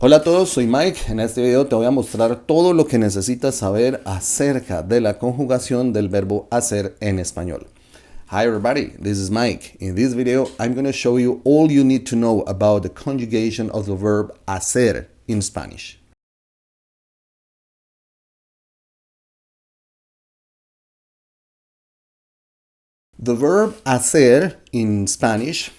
Hola a todos, soy Mike. En este video te voy a mostrar todo lo que necesitas saber acerca de la conjugación del verbo hacer en español. Hi everybody, this is Mike. In this video, I'm going to show you all you need to know about the conjugation of the verb hacer in Spanish. The verb hacer in Spanish,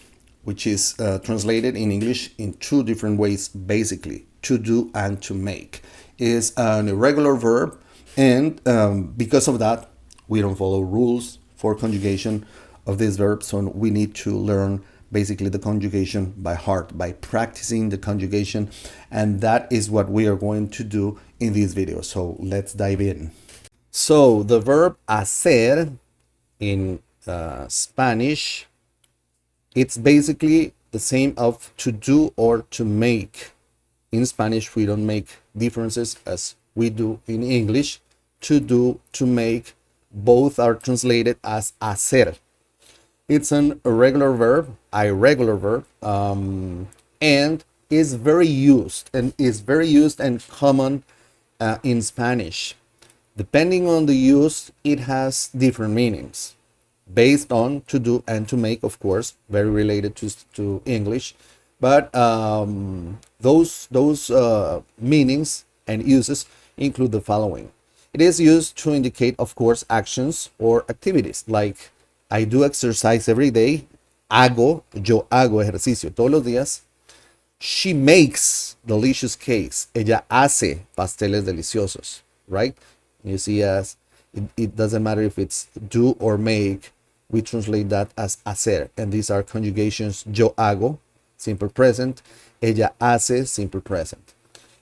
which is translated in English in two different ways, basically, to do and to make, is an irregular verb, and because of that, we don't follow rules for conjugation of this verb, so we need to learn basically the conjugation by heart, by practicing the conjugation, and that is what we are going to do in this video. So let's dive in. So the verb hacer in Spanish, it's basically the same of to do or to make. In Spanish, we don't make differences as we do in English. To do, to make, both are translated as hacer. It's an irregular verb, and is very used and common in Spanish. Depending on the use, it has different meanings based on to do and to make, of course, very related to English. But those meanings and uses include the following. It is used to indicate, of course, actions or activities, like I do exercise every day. Yo hago ejercicio todos los días. She makes delicious cakes. Ella hace pasteles deliciosos, right? You see, as it doesn't matter if it's do or make, we translate that as hacer. And these are conjugations: yo hago, simple present; ella hace, simple present.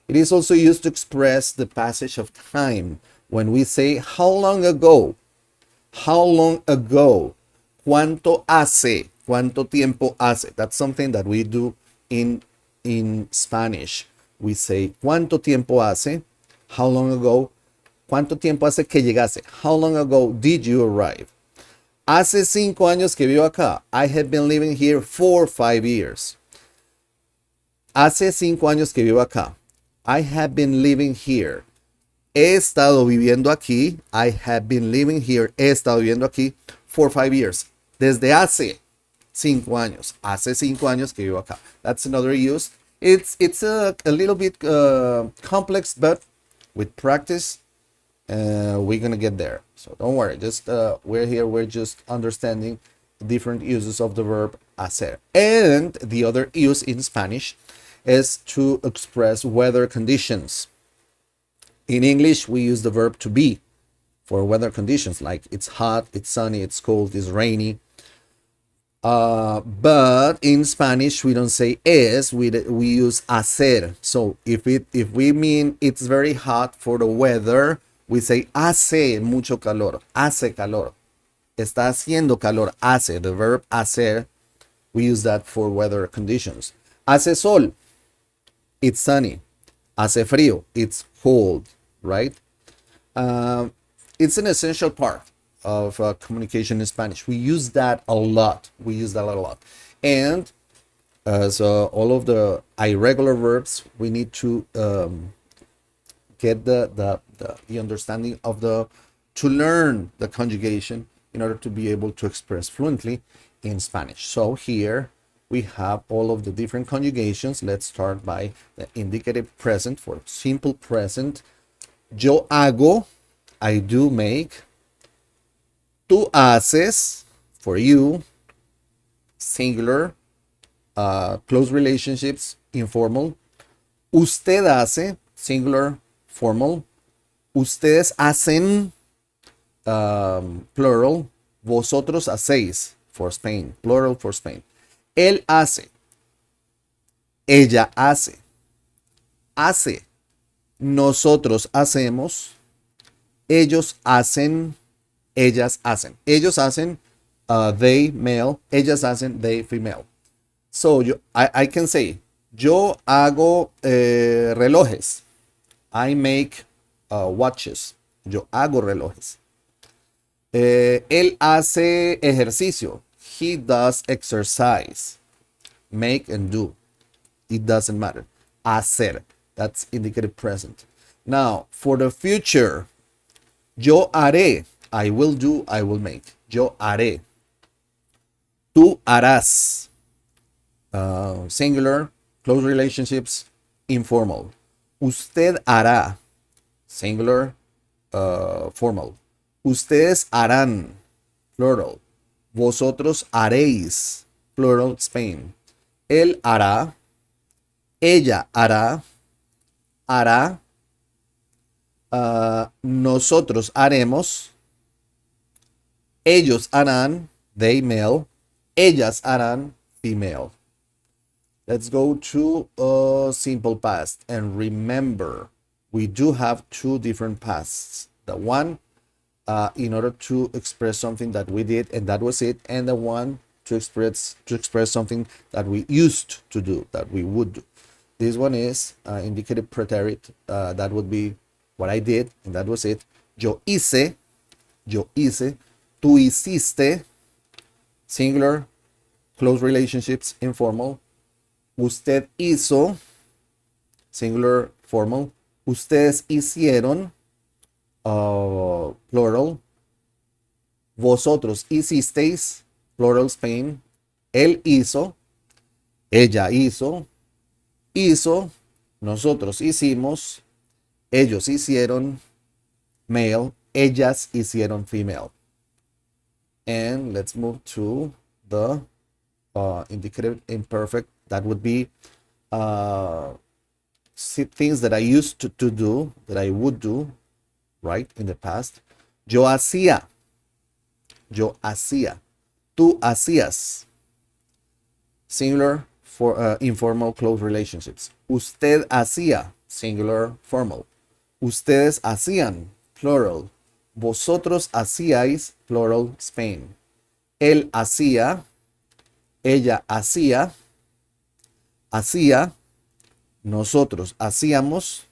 It is also used to express the passage of time. When we say, how long ago? How long ago? ¿Cuánto hace? ¿Cuánto tiempo hace? That's something that we do in Spanish. We say, ¿cuánto tiempo hace? How long ago? ¿Cuánto tiempo hace que llegase? How long ago did you arrive? Hace 5 años que vivo acá. I have been living here for 5 years. Hace 5 años que vivo acá. I have been living here. He estado viviendo aquí. I have been living here. He estado viviendo aquí for 5 years. Desde hace 5 años. Hace 5 años que vivo acá. That's another use. It's a little bit complex, but with practice, we're gonna get there. So don't worry. Just we're just understanding different uses of the verb hacer. And the other use in Spanish is to express weather conditions. In English, we use the verb to be for weather conditions, like it's hot, it's sunny, it's cold, it's rainy. But in Spanish, we don't say es, we use hacer. So if we mean it's very hot for the weather, we say hace mucho calor, hace calor. Está haciendo calor, hace, the verb hacer, we use that for weather conditions. Hace sol, it's sunny. Hace frío, it's cold, right? It's an essential part of communication in Spanish. We use that a lot. And so all of the irregular verbs, we need to get the understanding of to learn the conjugation in order to be able to express fluently in Spanish. So here we have all of the different conjugations. Let's start by the indicative present for simple present. Yo hago, I do make. Tú haces, for you, singular, close relationships, informal. Usted hace, singular, formal. Ustedes hacen, plural. Vosotros hacéis, for Spain, plural for Spain. Él hace, ella hace, hace. Nosotros hacemos, ellos hacen, ellas hacen. Ellos hacen, they male, ellas hacen, they female. So I can say, yo hago relojes. I make watches. Yo hago relojes. Él hace ejercicio. He does exercise. Make and do. It doesn't matter. hacer. That's indicative present. Now, for the future, yo haré. I will do, I will make. Yo haré. Tú harás. Singular, close relationships, informal. Usted hará. Singular, formal. Ustedes harán. Plural. Vosotros haréis. Plural, Spain. Él hará. Ella hará. Hará. Nosotros haremos. Ellos harán. They, male. Ellas harán. Female. Let's go to simple past. And remember, we do have two different pasts. The one in order to express something that we did and that was it, and the one to express something that we used to do, that we would do. This one is indicative pretérito. That would be what I did and that was it. Yo hice. Tú hiciste. Singular, close relationships, informal. Usted hizo, singular, formal. Ustedes hicieron, plural. Vosotros hicisteis, plural, Spain. Él hizo, ella hizo, nosotros hicimos, ellos hicieron, male, ellas hicieron, female. And let's move to the indicative imperfect. That would be things that I used to do, that I would do, right, in the past. Yo hacía. Tú hacías. Singular, for informal, close relationships. Usted hacía. Singular, formal. Ustedes hacían. Plural. Vosotros hacíais. Plural, Spain. Él hacía. Ella hacía. Nosotros hacíamos,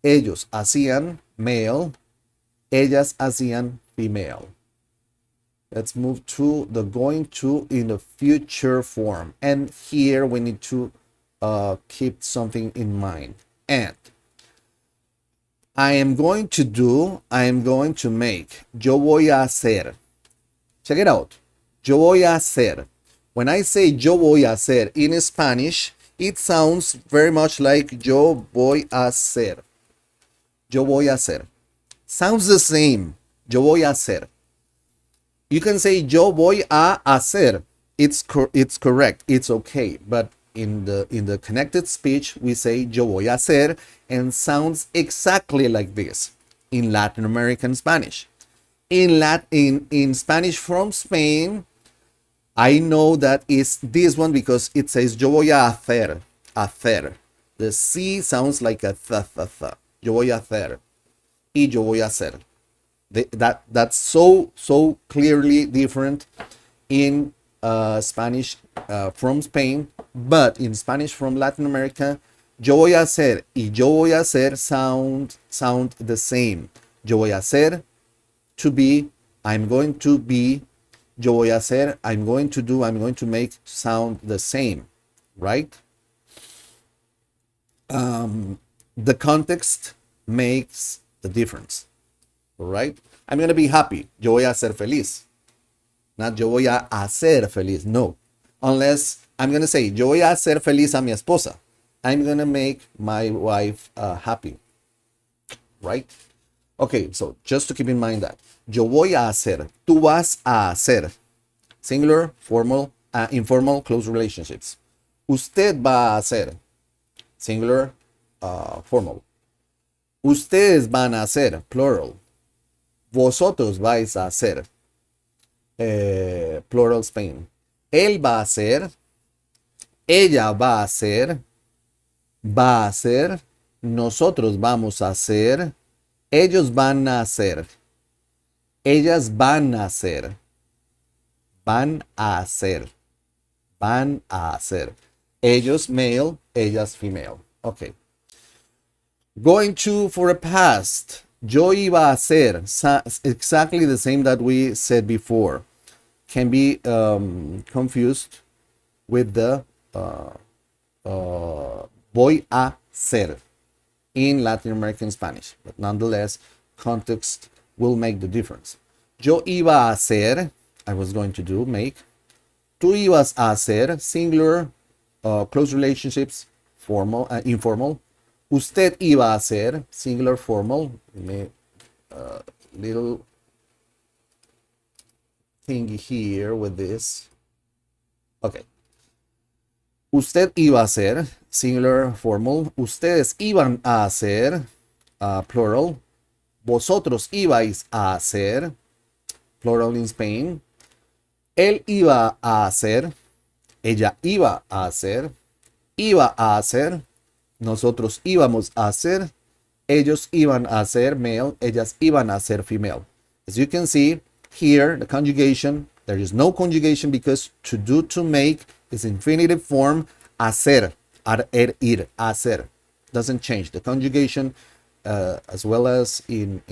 ellos hacían, male, ellas hacían, female. Let's move to the going to in the future form. And here we need to keep something in mind. And I am going to do, I am going to make. Yo voy a hacer. Check it out. Yo voy a hacer. When I say yo voy a hacer in Spanish, it sounds very much like yo voy a hacer. Yo voy a hacer. Sounds the same. Yo voy a hacer. You can say yo voy a hacer. It's correct. It's okay. But in the connected speech, we say yo voy a hacer and sounds exactly like this in Latin American Spanish. In Spanish from Spain, I know that it's this one because it says yo voy a hacer. Hacer. The C sounds like a th. Yo voy a hacer. Y yo voy a hacer. That's so clearly different in Spanish from Spain, but in Spanish from Latin America, yo voy a hacer y yo voy a hacer sound the same. Yo voy a hacer, to be, I'm going to be. Yo voy a hacer, I'm going to do, I'm going to make sound the same, right? The context makes the difference, right? I'm going to be happy. Yo voy a ser feliz. Not yo voy a hacer feliz. No. Unless I'm going to say, yo voy a hacer feliz a mi esposa. I'm going to make my wife happy, right? Okay, so just to keep in mind that. Yo voy a hacer. Tú vas a hacer. Singular, formal, informal, close relationships. Usted va a hacer. Singular, formal. Ustedes van a hacer. Plural. Vosotros vais a hacer. Plural, Spain. Él va a hacer. Ella va a hacer. Va a hacer. Nosotros vamos a hacer. Ellos van a hacer. Ellas van a hacer. Van a hacer. Van a hacer. Ellos male, ellas female. Okay. Going to for a past. Yo iba a hacer. Exactly the same that we said before. Can be confused with the voy a ser in Latin American Spanish. But nonetheless, context will make the difference. Yo iba a hacer, I was going to do, make. Tú ibas a hacer, singular, close relationships, formal, informal. Usted iba a hacer, singular, formal. Little thing here with this. Okay. Usted iba a hacer, singular, formal. Ustedes iban a hacer, plural. Vosotros ibais a hacer, plural in Spain. Él iba a hacer, ella iba a hacer, iba a hacer, nosotros íbamos a hacer, ellos iban a hacer, male, ellas iban a hacer, female. As you can see here, the conjugation, there is no conjugation because to do, to make is infinitive form, hacer, ir, hacer. Doesn't change. The conjugation, as well as in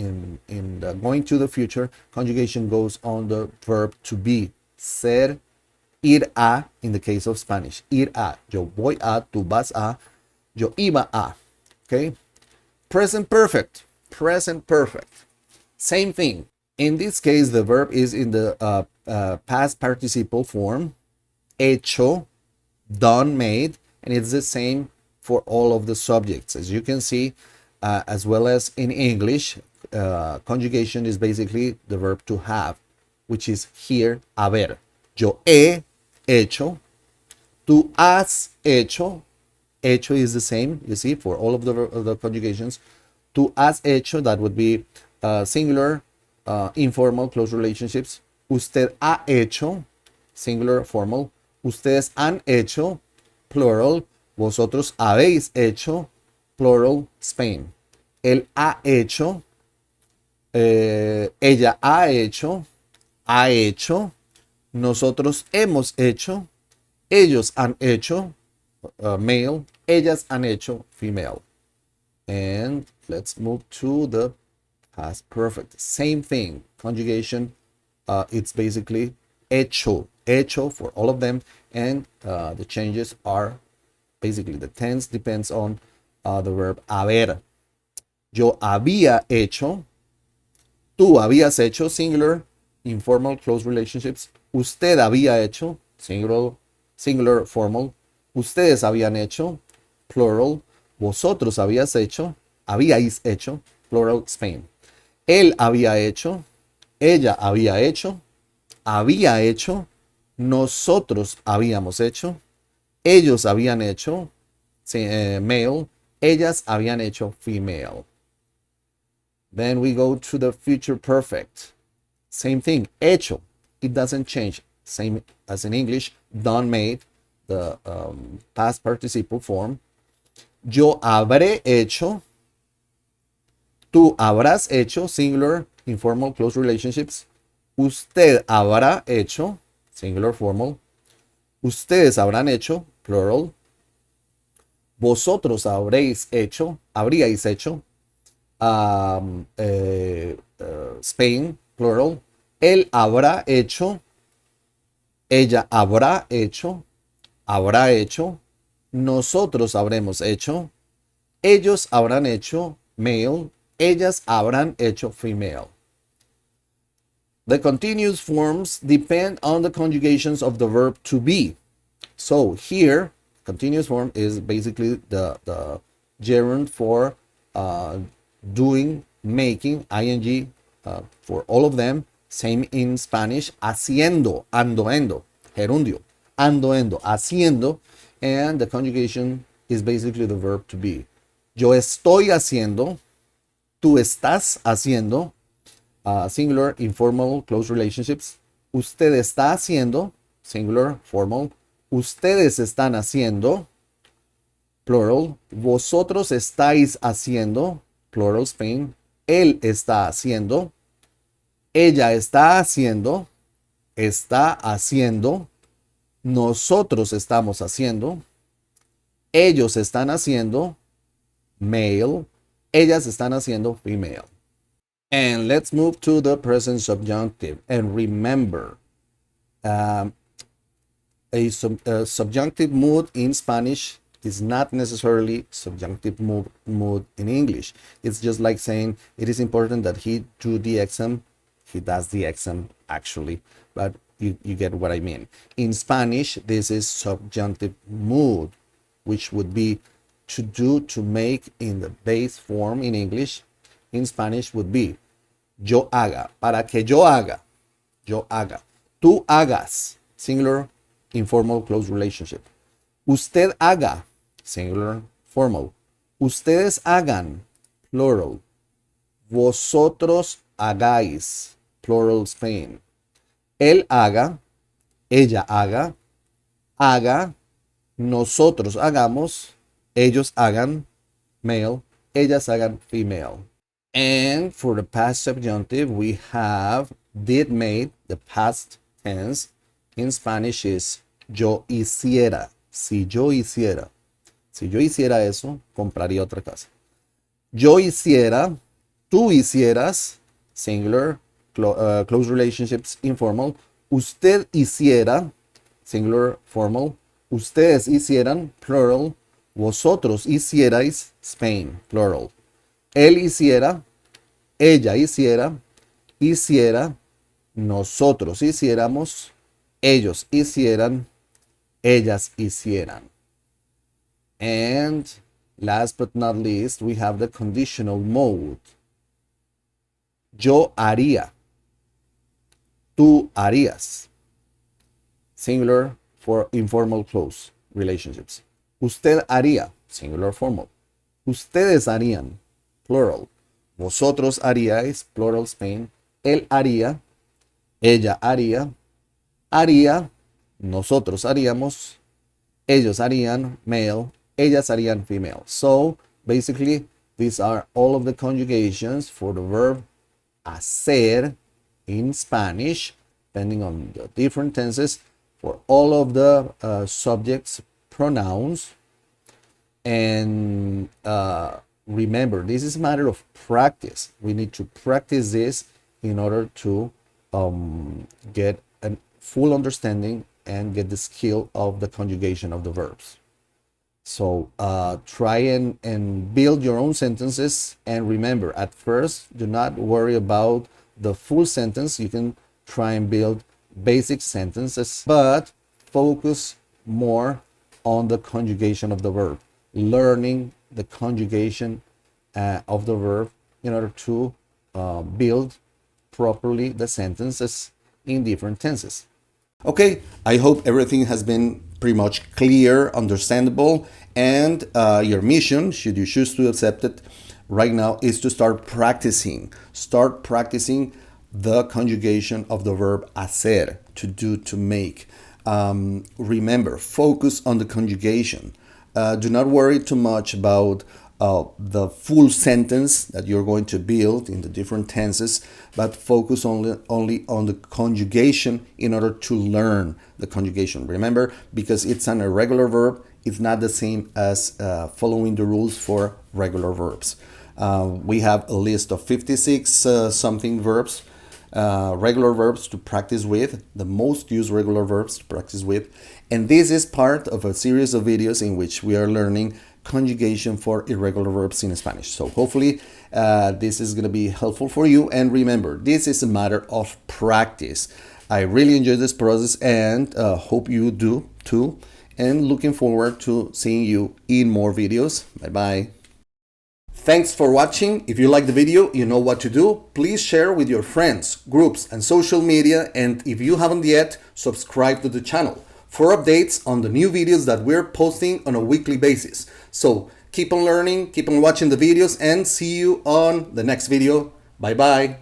going to the future, conjugation goes on the verb to be. Ser, ir a, in the case of Spanish. Ir a. Yo voy a, tú vas a, yo iba a. Okay? Present perfect. Present perfect. Same thing. In this case, the verb is in the past participle form. Hecho, done, made. And it's the same for all of the subjects. As you can see, as well as in English, conjugation is basically the verb to have, which is here, haber. Yo he hecho. Tú has hecho. Hecho is the same, you see, for all of the conjugations. Tú has hecho, that would be singular, informal, close relationships. Usted ha hecho, singular, formal. Ustedes han hecho, plural. Vosotros habéis hecho, plural, Spain. Él ha hecho, ella ha hecho, nosotros hemos hecho, ellos han hecho, male, ellas han hecho, female. And let's move to the past perfect. Same thing, conjugation, it's basically hecho for all of them, and the changes are basically the tense depends on the verb haber. Yo había hecho, tú habías hecho, singular, informal, close relationships. Usted había hecho, singular, formal. Ustedes habían hecho, plural. Vosotros habíais hecho, plural, Spain. Él había hecho, ella había hecho, nosotros habíamos hecho, ellos habían hecho, male, ellas habían hecho, female. Then we go to the future perfect. Same thing, hecho. It doesn't change. Same as in English, done, made, the past participle form. Yo habré hecho. Tú habrás hecho, singular, informal, close relationships. Usted habrá hecho, singular, formal. Ustedes habrán hecho, plural. Vosotros habríais hecho, Spain, plural. Él habrá hecho, ella habrá hecho, nosotros habremos hecho, ellos habrán hecho, male, ellas habrán hecho, female. The continuous forms depend on the conjugations of the verb to be. So here, continuous form is basically the gerund for doing, making, ing, for all of them. Same in Spanish, haciendo, ando, gerundio, ando, haciendo, and the conjugation is basically the verb to be. Yo estoy haciendo, tú estás haciendo, singular, informal, close relationships. Usted está haciendo, singular, formal. Ustedes están haciendo, plural. Vosotros estáis haciendo, plural, Spain. Él está haciendo. Ella está haciendo. Nosotros estamos haciendo. Ellos están haciendo, male. Ellas están haciendo, female. And let's move to the present subjunctive. And remember, a subjunctive mood in Spanish is not necessarily subjunctive mood in English. It's just like saying it is important that he do the exam. He does the exam actually, but you get what I mean. In Spanish, this is subjunctive mood, which would be to do, to make in the base form in English. In Spanish would be yo haga, para que yo haga, yo haga. Tú hagas, singular, informal, close relationship. Usted haga, singular, formal. Ustedes hagan, plural. Vosotros hagáis, plural, Spain. Él haga, ella haga, haga, nosotros hagamos, ellos hagan, male, ellas hagan, female. And for the past subjunctive, we have did, made. The past tense in Spanish is yo hiciera. Si yo hiciera. Si yo hiciera eso, compraría otra casa. Yo hiciera, tú hicieras, singular, close relationships, informal. Usted hiciera, singular, formal. Ustedes hicieran, plural. Vosotros hicierais, Spain, plural. Él hiciera, ella hiciera, hiciera, nosotros hiciéramos, ellos hicieran, ellas hicieran. And last but not least, we have the conditional mode. Yo haría, tú harías, singular for informal close relationships. Usted haría, singular formal. Ustedes harían, plural. Vosotros haríais, plural, Spain. Él haría, ella haría, haría, nosotros haríamos, ellos harían, male, ellas harían, female. So basically, these are all of the conjugations for the verb hacer in Spanish, depending on the different tenses, for all of the subjects, pronouns. And remember, this is a matter of practice. We need to practice this in order to get a full understanding and get the skill of the conjugation of the verbs. So try and build your own sentences. And remember, at first, do not worry about the full sentence. You can try and build basic sentences, but focus more on the conjugation of the verb. Learning the conjugation of the verb in order to build properly the sentences in different tenses. Okay, I hope everything has been pretty much clear, understandable, and your mission, should you choose to accept it right now, is to start practicing. Start practicing the conjugation of the verb hacer, to do, to make. Remember, focus on the conjugation. Do not worry too much about the full sentence that you're going to build in the different tenses, but focus only on the conjugation in order to learn the conjugation. Remember, because it's an irregular verb, it's not the same as following the rules for regular verbs. We have a list of 56 something verbs, regular verbs to practice with, the most used regular verbs to practice with. And this is part of a series of videos in which we are learning conjugation for irregular verbs in Spanish. So hopefully this is going to be helpful for you. And remember, this is a matter of practice. I really enjoyed this process and hope you do too. And looking forward to seeing you in more videos. Bye-bye. Thanks for watching. If you like the video, you know what to do. Please share with your friends, groups, and social media. And if you haven't yet, subscribe to the channel for updates on the new videos that we're posting on a weekly basis. So keep on learning, keep on watching the videos, and see you on the next video. Bye-bye.